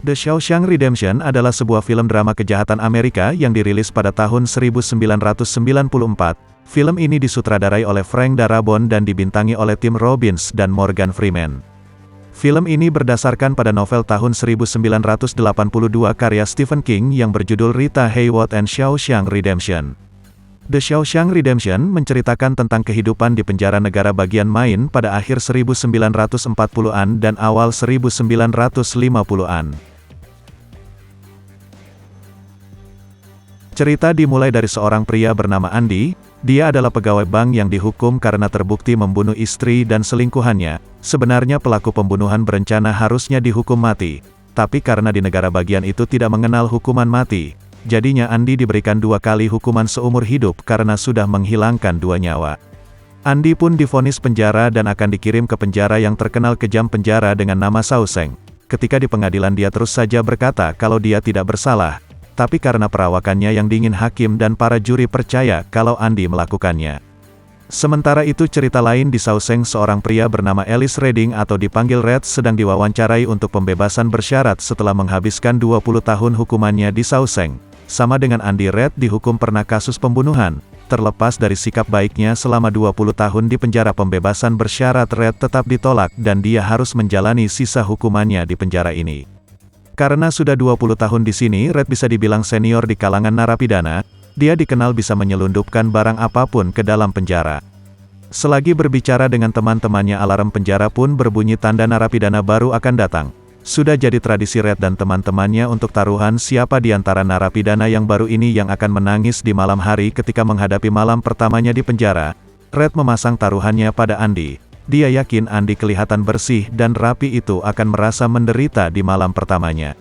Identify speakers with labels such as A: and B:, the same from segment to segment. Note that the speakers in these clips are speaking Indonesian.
A: The Shawshank Redemption adalah sebuah film drama kejahatan Amerika yang dirilis pada tahun 1994. Film ini disutradarai oleh Frank Darabont dan dibintangi oleh Tim Robbins dan Morgan Freeman. Film ini berdasarkan pada novel tahun 1982 karya Stephen King yang berjudul Rita Hayworth and Shawshank Redemption. The Shawshank Redemption menceritakan tentang kehidupan di penjara negara bagian Maine pada akhir 1940-an dan awal 1950-an. Cerita dimulai dari seorang pria bernama Andy. Dia adalah pegawai bank yang dihukum karena terbukti membunuh istri dan selingkuhannya. Sebenarnya pelaku pembunuhan berencana harusnya dihukum mati, tapi karena di negara bagian itu tidak mengenal hukuman mati, jadinya Andy diberikan 2 kali hukuman seumur hidup karena sudah menghilangkan 2 nyawa. Andy pun divonis penjara dan akan dikirim ke penjara yang terkenal kejam, penjara dengan nama Shawshank. Ketika di pengadilan dia terus saja berkata kalau dia tidak bersalah, tapi karena perawakannya yang dingin hakim dan para juri percaya kalau Andy melakukannya. Sementara itu cerita lain di Shawshank, seorang pria bernama Ellis Redding atau dipanggil Red sedang diwawancarai untuk pembebasan bersyarat setelah menghabiskan 20 tahun hukumannya di Shawshank. Sama dengan Andy, Red dihukum pernah kasus pembunuhan. Terlepas dari sikap baiknya selama 20 tahun di penjara, pembebasan bersyarat Red tetap ditolak dan dia harus menjalani sisa hukumannya di penjara ini. Karena sudah 20 tahun di sini, Red bisa dibilang senior di kalangan narapidana. Dia dikenal bisa menyelundupkan barang apapun ke dalam penjara. Selagi berbicara dengan teman-temannya, alarm penjara pun berbunyi tanda narapidana baru akan datang. Sudah jadi tradisi Red dan teman-temannya untuk taruhan siapa di antara narapidana yang baru ini yang akan menangis di malam hari ketika menghadapi malam pertamanya di penjara. Red memasang taruhannya pada Andy. Dia yakin Andy kelihatan bersih dan rapi itu akan merasa menderita di malam pertamanya.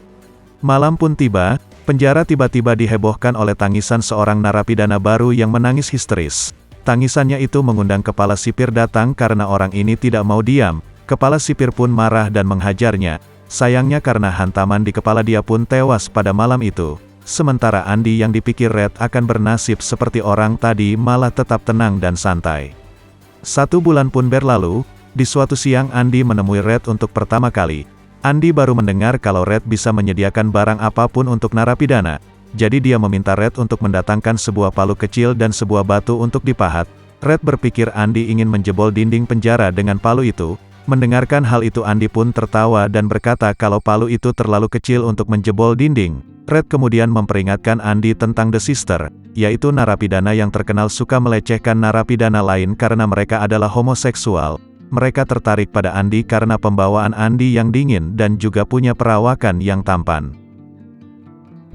A: Malam pun tiba, penjara tiba-tiba dihebohkan oleh tangisan seorang narapidana baru yang menangis histeris. Tangisannya itu mengundang kepala sipir datang karena orang ini tidak mau diam. Kepala sipir pun marah dan menghajarnya. Sayangnya karena hantaman di kepala dia pun tewas pada malam itu. Sementara Andy yang dipikir Red akan bernasib seperti orang tadi malah tetap tenang dan santai. 1 bulan pun berlalu. Di suatu siang Andy menemui Red untuk pertama kali. Andy baru mendengar kalau Red bisa menyediakan barang apapun untuk narapidana. Jadi dia meminta Red untuk mendatangkan sebuah palu kecil dan sebuah batu untuk dipahat. Red berpikir Andy ingin menjebol dinding penjara dengan palu itu. Mendengarkan hal itu Andy pun tertawa dan berkata kalau palu itu terlalu kecil untuk menjebol dinding. Red kemudian memperingatkan Andy tentang The Sister, yaitu narapidana yang terkenal suka melecehkan narapidana lain karena mereka adalah homoseksual. Mereka tertarik pada Andy karena pembawaan Andy yang dingin dan juga punya perawakan yang tampan.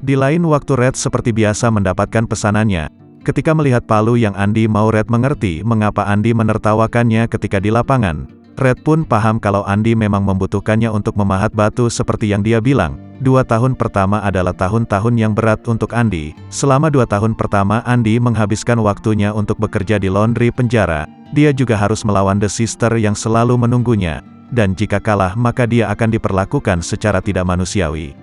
A: Di lain waktu Red seperti biasa mendapatkan pesanannya. Ketika melihat palu yang Andy mau, Red mengerti mengapa Andy menertawakannya ketika di lapangan. Red pun paham kalau Andy memang membutuhkannya untuk memahat batu seperti yang dia bilang. 2 tahun pertama adalah tahun-tahun yang berat untuk Andy. Selama 2 tahun pertama Andy menghabiskan waktunya untuk bekerja di laundry penjara. Dia juga harus melawan The Sister yang selalu menunggunya. Dan jika kalah maka dia akan diperlakukan secara tidak manusiawi.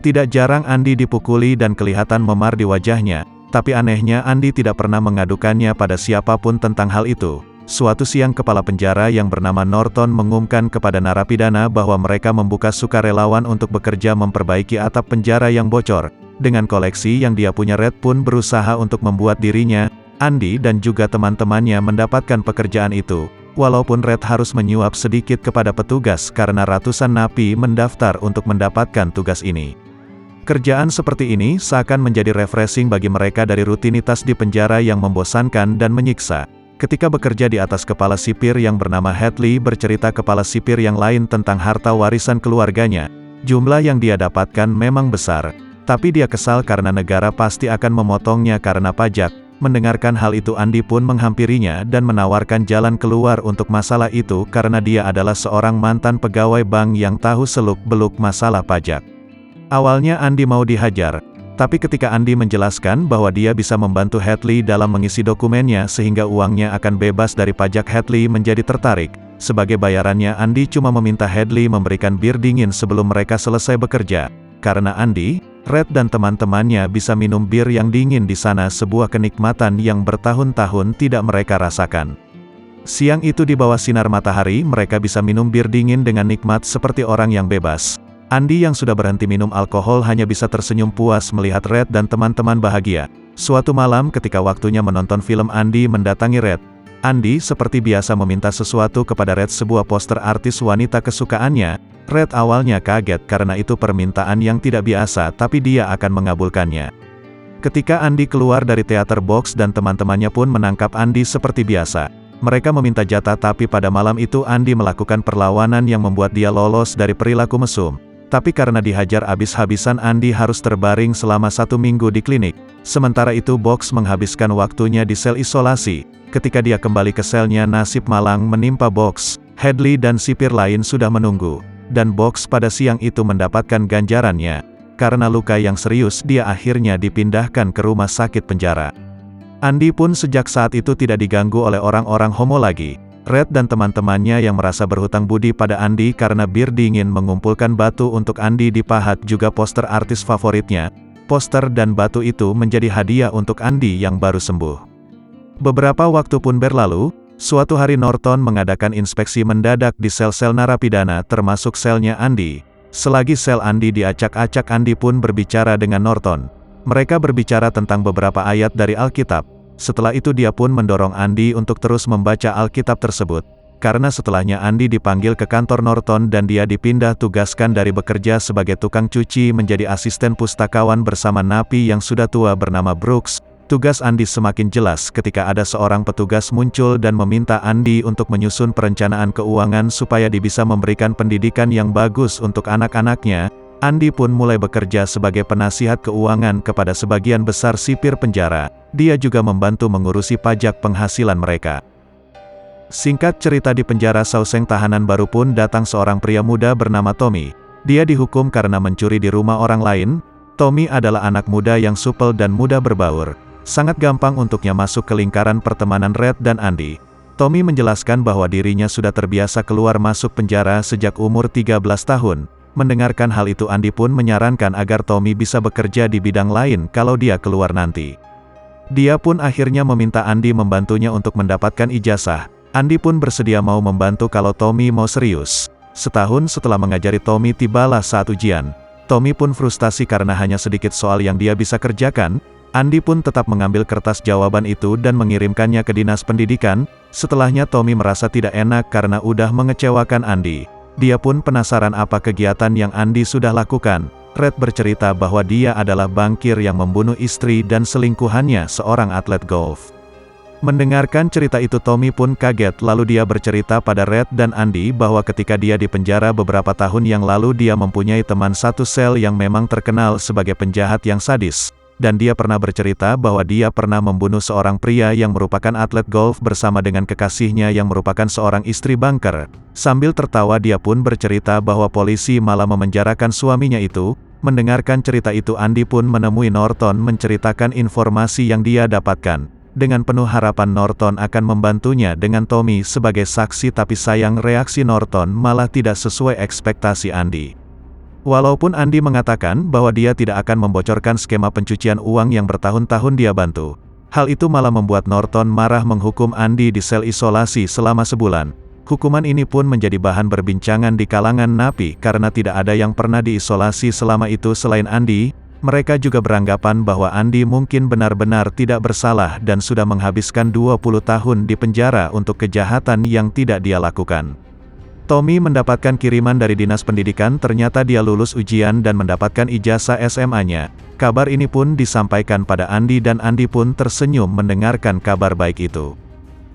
A: Tidak jarang Andy dipukuli dan kelihatan memar di wajahnya. Tapi anehnya Andy tidak pernah mengadukannya pada siapapun tentang hal itu. Suatu siang kepala penjara yang bernama Norton mengumumkan kepada narapidana bahwa mereka membuka sukarelawan untuk bekerja memperbaiki atap penjara yang bocor. Dengan koleksi yang dia punya, Red pun berusaha untuk membuat dirinya, Andy dan juga teman-temannya mendapatkan pekerjaan itu. Walaupun Red harus menyuap sedikit kepada petugas karena ratusan napi mendaftar untuk mendapatkan tugas ini. Kerjaan seperti ini seakan menjadi refreshing bagi mereka dari rutinitas di penjara yang membosankan dan menyiksa. Ketika bekerja di atas kepala sipir yang bernama Hadley bercerita kepala sipir yang lain tentang harta warisan keluarganya. Jumlah yang dia dapatkan memang besar, tapi dia kesal karena negara pasti akan memotongnya karena pajak. Mendengarkan hal itu Andy pun menghampirinya dan menawarkan jalan keluar untuk masalah itu karena dia adalah seorang mantan pegawai bank yang tahu seluk-beluk masalah pajak. Awalnya Andy mau dihajar. Tapi ketika Andy menjelaskan bahwa dia bisa membantu Hadley dalam mengisi dokumennya sehingga uangnya akan bebas dari pajak, Hadley menjadi tertarik. Sebagai bayarannya Andy cuma meminta Hadley memberikan bir dingin sebelum mereka selesai bekerja. Karena Andy, Red dan teman-temannya bisa minum bir yang dingin di sana, sebuah kenikmatan yang bertahun-tahun tidak mereka rasakan. Siang itu di bawah sinar matahari mereka bisa minum bir dingin dengan nikmat seperti orang yang bebas. Andy yang sudah berhenti minum alkohol hanya bisa tersenyum puas melihat Red dan teman-teman bahagia. Suatu malam ketika waktunya menonton film, Andy mendatangi Red. Andy seperti biasa meminta sesuatu kepada Red, sebuah poster artis wanita kesukaannya. Red awalnya kaget karena itu permintaan yang tidak biasa, tapi dia akan mengabulkannya. Ketika Andy keluar dari teater box dan teman-temannya pun menangkap Andy seperti biasa. Mereka meminta jatah, tapi pada malam itu Andy melakukan perlawanan yang membuat dia lolos dari perilaku mesum. Tapi karena dihajar habis-habisan, Andy harus terbaring selama 1 minggu di klinik. Sementara itu Box menghabiskan waktunya di sel isolasi. Ketika dia kembali ke selnya, nasib malang menimpa Box. Hadley dan sipir lain sudah menunggu. Dan Box pada siang itu mendapatkan ganjarannya. Karena luka yang serius, dia akhirnya dipindahkan ke rumah sakit penjara. Andy pun sejak saat itu tidak diganggu oleh orang-orang homo lagi. Red dan teman-temannya yang merasa berhutang budi pada Andy karena bir dingin mengumpulkan batu untuk Andy dipahat, juga poster artis favoritnya. Poster dan batu itu menjadi hadiah untuk Andy yang baru sembuh. Beberapa waktu pun berlalu, suatu hari Norton mengadakan inspeksi mendadak di sel-sel narapidana termasuk selnya Andy. Selagi sel Andy diacak-acak, Andy pun berbicara dengan Norton. Mereka berbicara tentang beberapa ayat dari Alkitab. Setelah itu dia pun mendorong Andy untuk terus membaca Alkitab tersebut. Karena setelahnya Andy dipanggil ke kantor Norton dan dia dipindah tugaskan dari bekerja sebagai tukang cuci menjadi asisten pustakawan bersama napi yang sudah tua bernama Brooks. Tugas Andy semakin jelas ketika ada seorang petugas muncul dan meminta Andy untuk menyusun perencanaan keuangan supaya dia bisa memberikan pendidikan yang bagus untuk anak-anaknya. Andy pun mulai bekerja sebagai penasihat keuangan kepada sebagian besar sipir penjara. Dia juga membantu mengurusi pajak penghasilan mereka. Singkat cerita, di penjara Shawshank tahanan baru pun datang seorang pria muda bernama Tommy. Dia dihukum karena mencuri di rumah orang lain. Tommy adalah anak muda yang supel dan mudah berbaur. Sangat gampang untuknya masuk ke lingkaran pertemanan Red dan Andy. Tommy menjelaskan bahwa dirinya sudah terbiasa keluar masuk penjara sejak umur 13 tahun. Mendengarkan hal itu, Andy pun menyarankan agar Tommy bisa bekerja di bidang lain kalau dia keluar nanti. Dia pun akhirnya meminta Andy membantunya untuk mendapatkan ijazah. Andy pun bersedia mau membantu kalau Tommy mau serius. Setahun setelah mengajari Tommy, tibalah saat ujian. Tommy pun frustasi karena hanya sedikit soal yang dia bisa kerjakan. Andy pun tetap mengambil kertas jawaban itu dan mengirimkannya ke dinas pendidikan. Setelahnya Tommy merasa tidak enak karena udah mengecewakan Andy. Dia pun penasaran apa kegiatan yang Andy sudah lakukan. Red bercerita bahwa dia adalah bankir yang membunuh istri dan selingkuhannya, seorang atlet golf. Mendengarkan cerita itu, Tommy pun kaget, lalu dia bercerita pada Red dan Andy bahwa ketika dia di penjara beberapa tahun yang lalu, dia mempunyai teman satu sel yang memang terkenal sebagai penjahat yang sadis. Dan dia pernah bercerita bahwa dia pernah membunuh seorang pria yang merupakan atlet golf bersama dengan kekasihnya yang merupakan seorang istri banker. Sambil tertawa, dia pun bercerita bahwa polisi malah memenjarakan suaminya itu. Mendengarkan cerita itu, Andy pun menemui Norton menceritakan informasi yang dia dapatkan. Dengan penuh harapan Norton akan membantunya dengan Tommy sebagai saksi, tapi sayang reaksi Norton malah tidak sesuai ekspektasi Andy. Walaupun Andy mengatakan bahwa dia tidak akan membocorkan skema pencucian uang yang bertahun-tahun dia bantu, hal itu malah membuat Norton marah menghukum Andy di sel isolasi selama sebulan. Hukuman ini pun menjadi bahan perbincangan di kalangan napi karena tidak ada yang pernah diisolasi selama itu selain Andy. Mereka juga beranggapan bahwa Andy mungkin benar-benar tidak bersalah dan sudah menghabiskan 20 tahun di penjara untuk kejahatan yang tidak dia lakukan. Tommy mendapatkan kiriman dari dinas pendidikan, ternyata dia lulus ujian dan mendapatkan ijazah SMA-nya. Kabar ini pun disampaikan pada Andy dan Andy pun tersenyum mendengarkan kabar baik itu.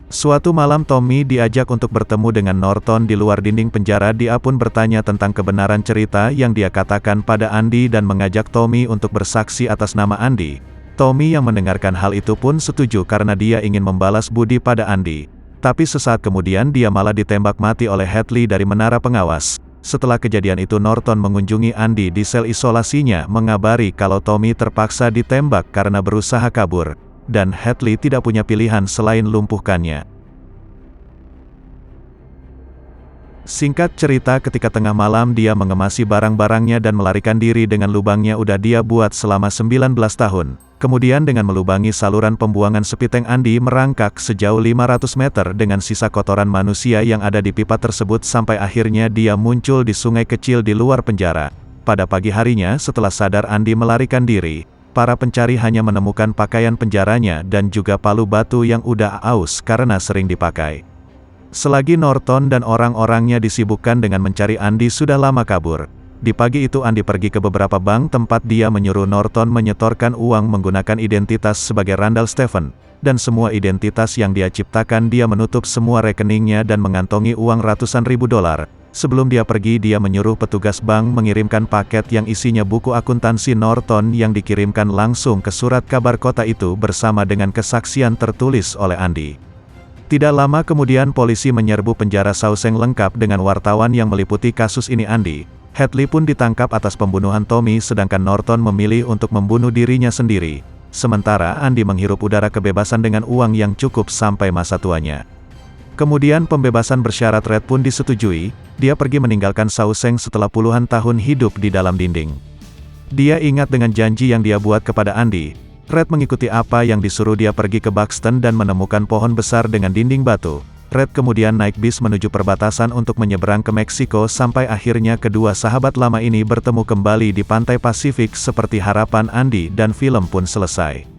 A: Suatu malam Tommy diajak untuk bertemu dengan Norton di luar dinding penjara. Dia pun bertanya tentang kebenaran cerita yang dia katakan pada Andy dan mengajak Tommy untuk bersaksi atas nama Andy. Tommy yang mendengarkan hal itu pun setuju karena dia ingin membalas budi pada Andy. Tapi sesaat kemudian dia malah ditembak mati oleh Hadley dari menara pengawas. Setelah kejadian itu Norton mengunjungi Andy di sel isolasinya, mengabari kalau Tommy terpaksa ditembak karena berusaha kabur, dan Hadley tidak punya pilihan selain lumpuhkannya. Singkat cerita, ketika tengah malam dia mengemasi barang-barangnya dan melarikan diri dengan lubangnya udah dia buat selama 19 tahun. Kemudian dengan melubangi saluran pembuangan sepiteng, Andy merangkak sejauh 500 meter dengan sisa kotoran manusia yang ada di pipa tersebut sampai akhirnya dia muncul di sungai kecil di luar penjara. Pada pagi harinya setelah sadar Andy melarikan diri, para pencari hanya menemukan pakaian penjaranya dan juga palu batu yang udah aus karena sering dipakai. Selagi Norton dan orang-orangnya disibukkan dengan mencari Andy sudah lama kabur. Di pagi itu Andy pergi ke beberapa bank tempat dia menyuruh Norton menyetorkan uang menggunakan identitas sebagai Randall Stephen, dan semua identitas yang dia ciptakan dia menutup semua rekeningnya dan mengantongi uang ratusan ribu dolar. Sebelum dia pergi dia menyuruh petugas bank mengirimkan paket yang isinya buku akuntansi Norton yang dikirimkan langsung ke surat kabar kota itu bersama dengan kesaksian tertulis oleh Andy. Tidak lama kemudian polisi menyerbu penjara Shawshank lengkap dengan wartawan yang meliputi kasus ini. Andy Hadley pun ditangkap atas pembunuhan Tommy sedangkan Norton memilih untuk membunuh dirinya sendiri. Sementara Andy menghirup udara kebebasan dengan uang yang cukup sampai masa tuanya. Kemudian pembebasan bersyarat Red pun disetujui, dia pergi meninggalkan Shawshank setelah puluhan tahun hidup di dalam dinding. Dia ingat dengan janji yang dia buat kepada Andy. Red mengikuti apa yang disuruh dia pergi ke Buxton dan menemukan pohon besar dengan dinding batu. Red kemudian naik bis menuju perbatasan untuk menyeberang ke Meksiko sampai akhirnya kedua sahabat lama ini bertemu kembali di pantai Pasifik seperti harapan Andy dan film pun selesai.